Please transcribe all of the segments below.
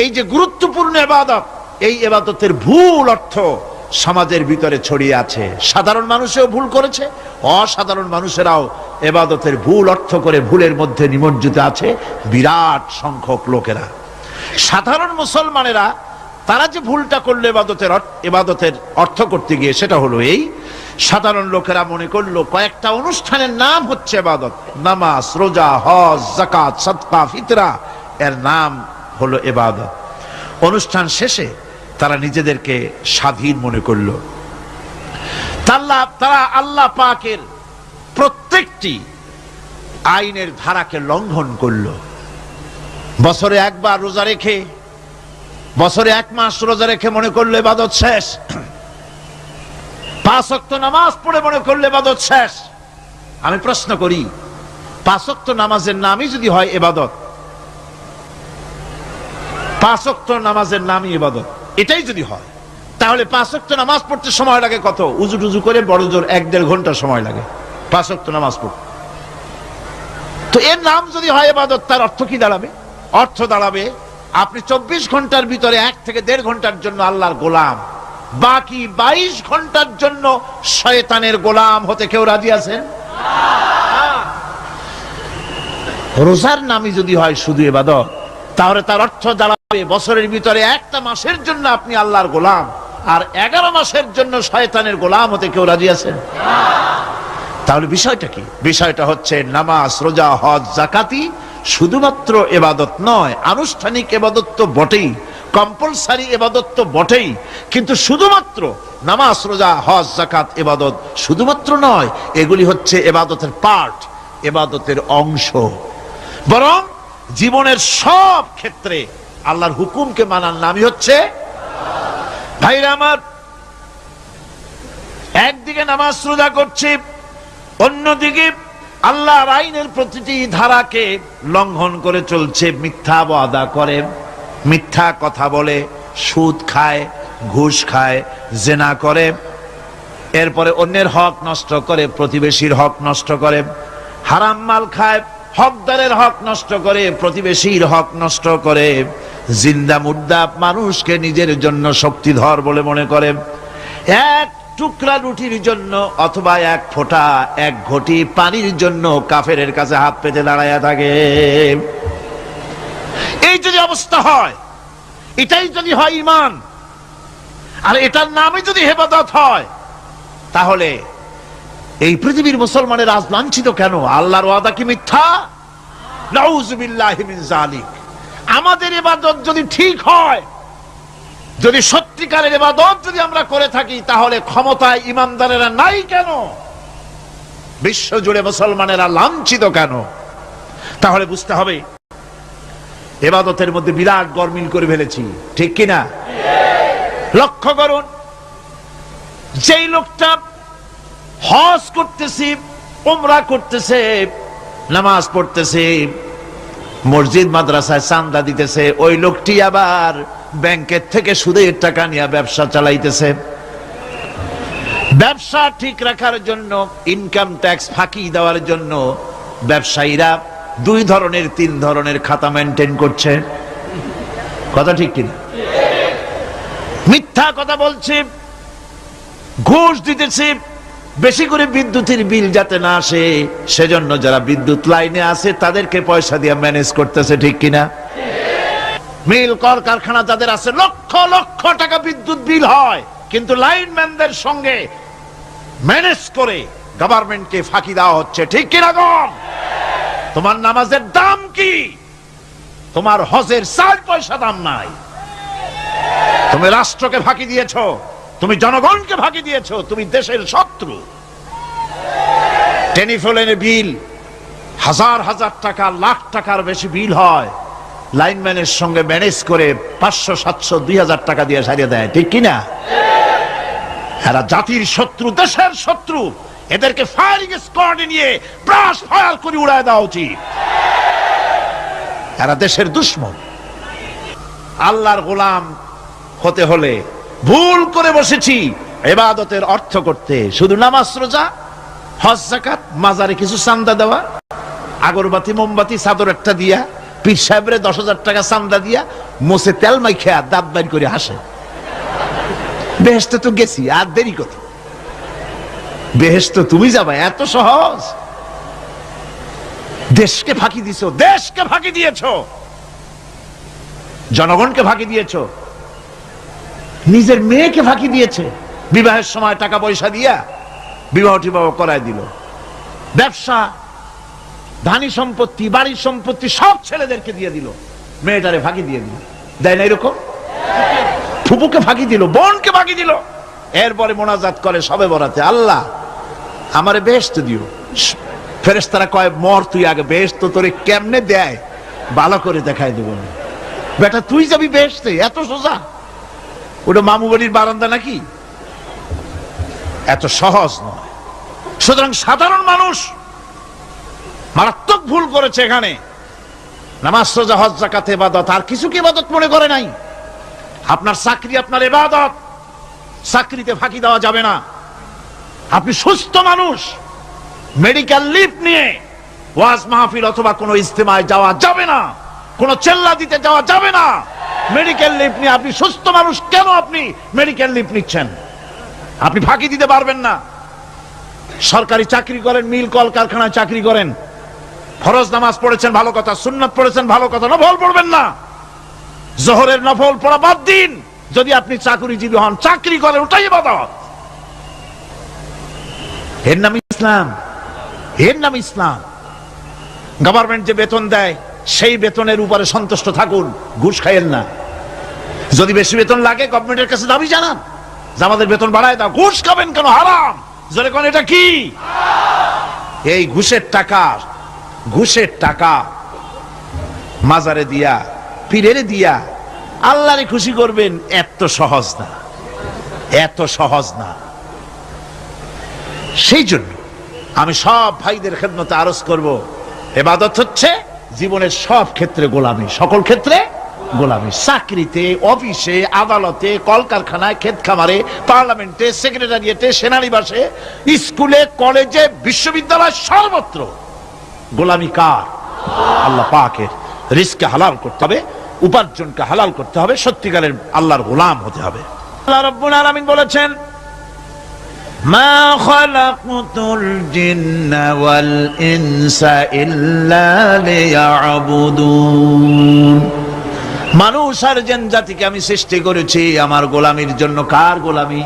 এই যে গুরুত্বপূর্ণ ইবাদত, এই ইবাদতের ভুল অর্থ সমাজের ভিতরে ছড়িয়ে আছে। সাধারণ মানুষও ভুল করেছে, অসাধারণ মানুষেরাও ইবাদতের ভুল অর্থ করে ভুলের মধ্যে নিমজ্জিত আছে বিরাট সংখ্যক লোকেরা। সাধারণ মুসলমানেরা তারা যে ভুলটা করলো ইবাদতের অর্থ করতে গিয়ে, সেটা হলো এই, সাধারণ লোকেরা মনে করলো কয়েকটা অনুষ্ঠানের নাম হচ্ছে ইবাদত, নামাজ, রোজা, হজ, যাকাত, সাদকা, ফিতরা, এর নাম হলো ইবাদত। অনুষ্ঠান শেষে তারা নিজেদেরকে স্বাধীন মনে করলো। তারা আল্লাহ পাকের প্রত্যেকটি আইনের ধারাকে লঙ্ঘন করলো। বছরে একবার রোজা রেখে, বছরে 1 মাস রোজা রেখে মনে করলো ইবাদত শেষ। 5 ওয়াক্ত নামাজ পড়ে মনে করলে ইবাদত শেষ। আমি প্রশ্ন করি, 5 ওয়াক্ত নামাজের নামই যদি হয় ইবাদত, 5 ওয়াক্ত নামাজের নামই ইবাদত, এটাই যদি হয়, তাহলে 5 ওয়াক্ত নামাজ পড়তে সময় লাগে কত? উজু টুজু করে বড় জোর 1-1.5 ঘন্টা সময় লাগে 5 ওয়াক্ত নামাজ পড়তে। তো এর নাম যদি হয় ইবাদত, তার অর্থ কি দাঁড়াবে? অর্থ দাঁড়াবে আপনি 24 ঘন্টার ভিতরে 1 থেকে 1.5 ঘন্টার জন্য আল্লাহর গোলাম, বাকি 22 ঘন্টার জন্য শয়তানের গোলাম হতে কেউ রাজি আছেন? রোজার নামই যদি হয় শুধু ইবাদত, তাহলে তার অর্থ দাঁড়াবে বছরের ভিতরে 1টা মাসের জন্য আপনি আল্লাহর গোলাম, আর 11 মাসের জন্য শয়তানের গোলাম হতে কেউ রাজি আছেন? তাহলে বিষয়টা কি? বিষয়টা হচ্ছে নামাজ, রোজা, হজ, যাকাতি শুধুমাত্র ইবাদত নয়, আনুষ্ঠানিক ইবাদত তো বটেই, কম্পালসারি ইবাদত তো বটেই, কিন্তু শুধুমাত্র নামাজ, রোজা, হজ, যাকাত ইবাদত শুধুমাত্র নয়, এগুলি হচ্ছে ইবাদতের পার্ট, ইবাদতের অংশ। বরং জীবনের সব ক্ষেত্রে আল্লাহর হুকুমকে মানার নামই হচ্ছে। ভাইরা আমার, একদিকে নামাজ রোজা করছি, অন্যদিকে আল্লাহর আইনের প্রতিটি ধারাকে লঙ্ঘন করে চলছে, মিথ্যা ওয়াদা করে, মিথ্যা কথা বলে, সুদ খায়, ঘুষ খায়, জেনা করে, এরপরে অন্যের হক নষ্ট করে, প্রতিবেশীর হক নষ্ট করে, হারাম মাল খায়, হকদারের হক নষ্ট করে, প্রতিবেশীর হক নষ্ট করে, জিন্দা মুর্দা মানুষকে নিজের জন্য শক্তিধর বলে মনে করে, এক টুকরা রুটির জন্য অথবা 1 ফোঁটা 1 ঘটি পানির জন্য কাফেরের কাছে হাত পেতে দাঁড়ায়া থাকে। এই যদি অবস্থা হয়, এটাই যদি হয় ঈমান, আর এটার নামে যদি ইবাদত হয়, তাহলে এই পৃথিবীর মুসলমানের আজ লাঞ্ছিত কেন? আল্লাহর ওয়াদা কি মিথ্যা? নাউযুবিল্লাহি মিন যালিক। আমাদের ইবাদত যদি ঠিক হয়, যদি সত্যিকারের ইবাদত যদি আমরা করে থাকি, তাহলে ক্ষমতায় ইমানদারেরা নাই কেন? বিশ্ব জুড়ে মুসলমানেরা লাঞ্ছিত কেন? তাহলে বুঝতে হবে ইবাদতের মধ্যে বিরাট গরমিল করে ফেলেছি, ঠিক কিনা? লক্ষ্য করুন, যেই লোকটা হজ করতেছে, উমরা করতেছে, নামাজ পড়তেছে, মসজিদ মাদ্রাসায় চাঁদা দিতেছে, ওই লোকটি আবার ব্যাংকের থেকে সুদের টাকা নিয়ে ব্যবসা চালাইতেছে। ব্যবসা ঠিক রাখার জন্য, ইনকাম ট্যাক্স ফাঁকি দেওয়ার জন্য ব্যবসায়ীরা 2 ধরনের 3 ধরনের খাতা মেনটেন করছে। কথা ঠিক কিনা? মিথ্যা কথা বলছে, ঘুষ দিতেছে, বেশি করে বিদ্যুতের বিল যাতে না আসে সেজন্য যারা বিদ্যুৎ লাইনে আছে তাদেরকে পয়সা দিয়ে ম্যানেজ করতেছে, ঠিক কিনা? মিল কল কারখানা যাদের আছে, লক্ষ লক্ষ টাকা বিদ্যুৎ বিল হয়, কিন্তু লাইনম্যানদের সঙ্গে ম্যানেজ করে গভর্নমেন্টকে ফাঁকি দেওয়া হচ্ছে, ঠিক কিনা গণ? তোমার নামাজের দাম কি? তোমার হজের 4 পয়সা দাম নাই। তুমি রাষ্ট্রকে ফাঁকি দিয়েছো, তুমি জনগণকে ফাঁকি দিয়েছো, তুমি দেশের শত্রু। টেলিফোনের বিল হাজার হাজার টাকা, লাখ টাকার বেশি বিল হয়, লাইনম্যানের সঙ্গে ম্যানেজ করে 500, 700, 2000 টাকা দিয়ে সারিয়ে দেয়, ঠিক কিনা? এরা জাতির শত্রু, দেশের শত্রু, এদেরকে ফায়ারিং স্কোয়াডে নিয়ে ব্রাশ ফায়ার করে উড়ায় দেওয়া উচিত। এরা দেশের দুশমন। আল্লাহর গোলাম হতে হলে ভুল করে বসেছি ইবাদতের অর্থ করতে, শুধু নামাজ, রোজা, হজ, যাকাত, মাজারে কিছু চাঁদা দেওয়া, আগরবাতি, মোমবাতি, চাদর একটা দিয়া, পীর সাহেবরে 10,000 টাকা চান্দা দিয়া মোছে তেল মাইখা দাঁত বাইর করে হাসে। বেহেশতে তো গেছি, আর দেরি কত? বেহেশত তুমি যাবা, এত সহজ? দেশকে ফাঁকি দিছো, দেশকে ফাঁকি দিয়েছো, জনগণকে ফাঁকি দিয়েছো, নিজের মেয়েকে ফাঁকি দিয়েছে। বিবাহের সময় টাকা পয়সা দিয়া বিবাহ টিবাহ করায় দিল। ব্যবসা, ধানী সম্পত্তি, বাড়ির সম্পত্তি সব ছেলেদেরকে দিয়ে দিল, মেয়েটারে ফাঁকি দিয়ে দিল। দেয় না এরকম? ফুপুকে ফাঁকি দিল, বোনকে ফাঁকি দিল। এরপরে মোনাজাত করে সবে বরাতে, আল্লাহ আমারে বেহেশত দিও। ফেরেশতারা কয়, মর তুই আগে, বেহেশত তোরে কেমনে দেয় ভালো করে দেখাই দেব। বেটা তুই যাবি বেহেশতে? এত সোজা? ওটা মামু বাড়ির বারান্দা নাকি? এত সহজ নয়। সুতরাং সাধারণ মানুষ মারাত্মক ভুল করেছে এখানে। নামাজ, রোজা, হজ, যাকাত ইবাদত, আর কিছু কি ইবাদত মনে করে নাই? আপনার চাকরি আপনার ইবাদত, চাকরিতে ফাঁকি দেওয়া যাবে না। আপনি সুস্থ মানুষ, মেডিকেল লিভ নিয়ে ওয়াজ মাহফিল অথবা কোনো ইজতেমায় যাওয়া যাবে না, কোনো চেল্লা দিতে যাওয়া যাবে না। মেডিকেল লিভ নিয়ে আপনি সুস্থ মানুষ, কেন আপনি মেডিকেল লিভ নিচ্ছেন? আপনি ফাঁকি দিতে পারবেন না। সরকারি চাকরি করেন, মিল কল কারখানায় চাকরি করেন, ফরজ নামাজ পড়েছেন ভালো কথা, সুন্নাত পড়েছেন ভালো কথা, নফল পড়বেন না। জোহরের নফল পড়া বাদ দিন। যদি আপনি চাকরিজীবী হন, চাকরি করেন, ওটাই ইবাদত। এর নাম ইসলাম, এর নাম ইসলাম। গভর্নমেন্ট যে বেতন দেয় সেই বেতনের উপরে সন্তুষ্ট থাকুন, ঘুষ খাইয়েন না। যদি বেশি বেতন লাগে গভর্নমেন্টের কাছে দাবি জানান যে আমাদের বেতন বাড়ায় দাও। ঘুষ খাবেন কেন? হারাম। জোরে কোন এটা কি? এই ঘুষের টাকা, ঘুষের টাকা মাজারে দিয়া, পীরেরে দিয়া আল্লাহরে খুশি করবেন, এত সহজ না, এত সহজ না। সেই জন্য আমি সব ভাইদের খেদমতে আরজ করব, ইবাদত হচ্ছে জীবনের সব ক্ষেত্রে গোলামি, সকল ক্ষেত্রে গোলামি। চাকরিতে, অফিসে, আদালতে, কলকারখানায়, ক্ষেত খামারে, পার্লামেন্টে, সেক্রেটারিয়েটে, সেনানিবাসে, স্কুলে, কলেজে, বিশ্ববিদ্যালয়, সর্বত্র গোলামি কার? আল্লাহ পাকের। রিজকে হালাল করতে হবে, উপার্জনকে হালাল করতে হবে, সত্যিকারের আল্লাহর গোলাম হতে হবে। আল্লাহ রাব্বুল আলামিন বলেছেন, মা খালাকতুল জিন্না ওয়াল ইনসা ইল্লা লিয়াবুদুন। মানুষ আর জিন জাতিকে আমি সৃষ্টি করেছি আমার গোলামির জন্য। কার গোলামি?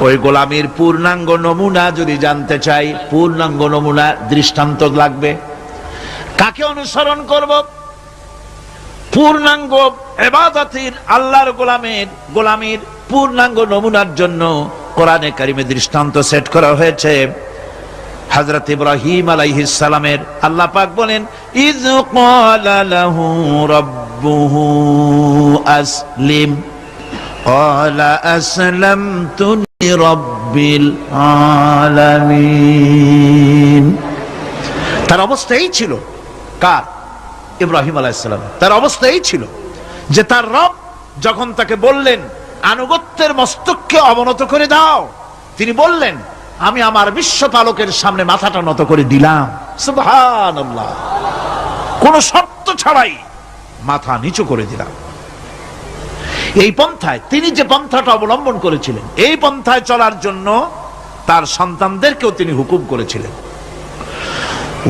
ওই গোলামির পূর্ণাঙ্গ নমুনা যদি জানতে চাই, পূর্ণাঙ্গ নমুনা দৃষ্টান্ত লাগবে। কাকে অনুসরণ করব? পূর্ণাঙ্গ ইবাদতের, আল্লাহর গোলামির পূর্ণাঙ্গ নমুনার জন্য কোরআনে কারিমে দৃষ্টান্ত সেট করা হয়েছে। হযরত ইব্রাহিম আলাইহিস সালামের আল্লাহ পাক বলেন, ইয ক্বালা লাহু রাব্বুহু আসলিম ক্বালা আসলামতু লিরাব্বিল আলামিন। তার অবস্থা এই ছিল। কার? ইব্রাহিম আলাইহিস সালাম। তার অবস্থা এই ছিল যে তার রব যখন তাকে বললেন আনুগত্যের মস্তককে অবনত করে দাও, তিনি বললেন আমি আমার বিশ্বপালকের সামনে মাথাটা নত করে দিলাম। সুবহানাল্লাহ। কোন শর্ত ছাড়াই মাথা নিচু করে দিলাম। এই পন্থায়, তিনি যে পন্থাটা অবলম্বন করেছিলেন, এই পন্থায় চলার জন্য তার সন্তানদেরকেও তিনি হুকুম করেছিলেন।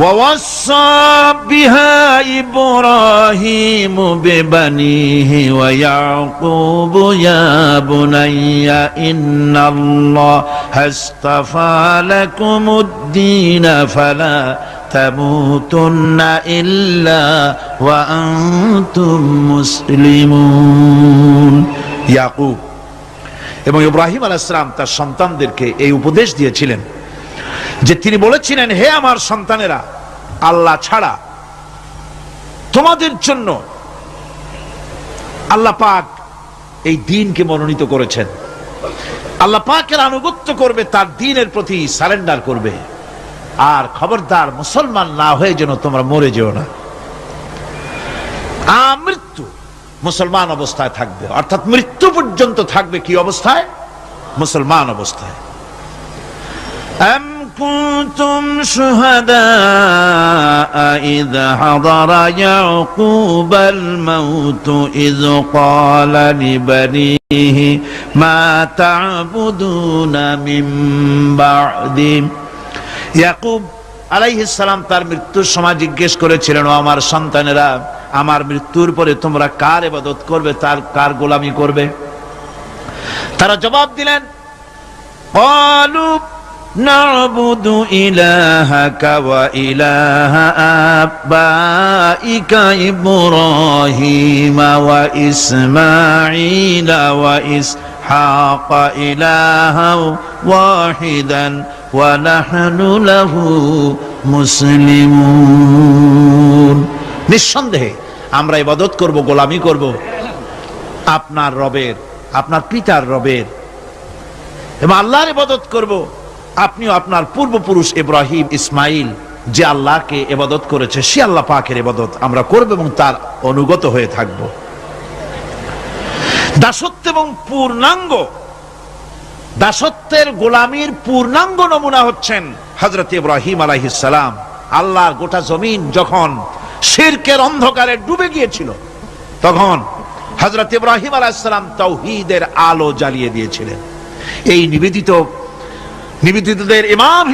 ووصى بها إبراهيم ببنيه ويعقوب يا بني إن الله اصطفى لكم الدين فلا تموتن إلا وأنتم مسلمون। ইয়াকুব এবং ইব্রাহিম আলাইহিস সালাম তার সন্তানদেরকে এই উপদেশ দিয়েছিলেন যে তিনি বলেছিলেন, হে আমার সন্তানেরা, আল্লাহ ছাড়া তোমাদের জন্য আল্লাহ পাক এই দ্বীনকে মনোনীত করেছেন। আল্লাহ পাকের আনুগত্য করবে, তার দ্বীনের প্রতি সারেন্ডার করবে। আর খবরদার মুসলমান না হয়ে যেন তোমরা মরে যেও না। মৃত্যু মুসলমান অবস্থায় থাকবে, অর্থাৎ মৃত্যু পর্যন্ত থাকবে কি অবস্থায়? মুসলমান অবস্থায়। কুনতুম শুহাদা ইয হাদারা ইয়াকুবাল মাউত ইয ক্বালা লিবানিহি মা তা'বুদুনা মিন বা'দি। ইয়াকুব আলাইহিস সালাম তার মৃত্যুর সময় জিজ্ঞেস করেছিলেন, ও আমার সন্তানেরা, আমার মৃত্যুর পরে তোমরা কার ইবাদত করবে, তার কার গোলামি করবে? তারা জবাব দিলেন, ক্বালু না'বুদু ইলাহাকা ওয়া ইলাহা আবাইকা ইব্রাহিম ওয়া ইসমাঈল ওয়া ইসহাক ইলাহাও ওয়াহিদান ওয়া নাহনু লাহু মুসলিমুন। নিঃসন্দেহে আমরা ইবাদত করব, গোলামি করব আপনার রবের, আপনার পিতার রবের, এবং আল্লাহর ইবাদত করব। আপনিও আপনার পূর্বপুরুষ ইব্রাহিম ইসমাইল যে আল্লাহকে ইবাদত করেছে, সে আল্লাহ পাকের ইবাদত আমরা করব এবং তার অনুগত হয়ে থাকব। দাসত্ব এবং পূর্ণাঙ্গ দাসত্বের গোলামির পূর্ণাঙ্গ নমুনা হচ্ছেন হযরত ইব্রাহিম আলাইহিস সালাম। আল্লাহর গোটা জমিন যখন শিরকের অন্ধকারে ডুবে গিয়েছিল, তখন হযরত ইব্রাহিম আলাইহিস সালাম তাওহীদের আলো জ্বালিয়ে দিয়েছিলেন। এই নিবেদিতদের ইমাম